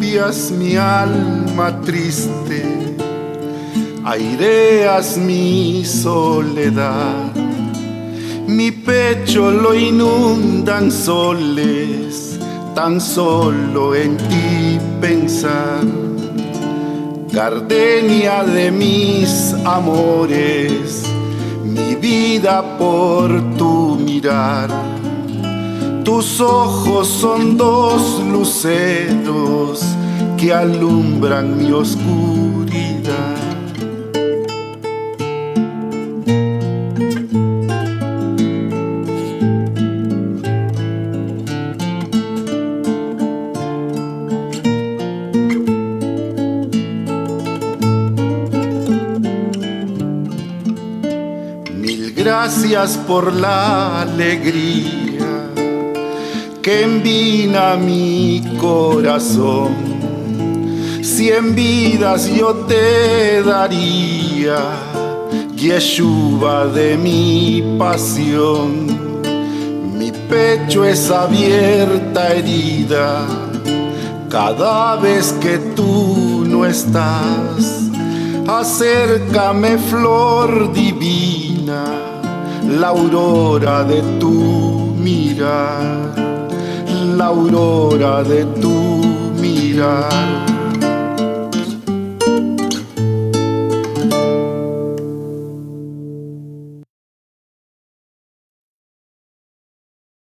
alivias mi alma triste, aireas mi soledad. Mi pecho lo inundan soles, tan solo en ti pensar. Gardenia de mis amores, mi vida por tu mirar. Tus ojos son dos luceros que alumbran mi oscuridad. Mil gracias por la alegría que envina mi corazón. 100 vidas yo te daría, Yeshua de mi pasión. Mi pecho es abierta herida cada vez que tú no estás. Acércame, flor divina, la aurora de tu mirar, la aurora de tu mirar.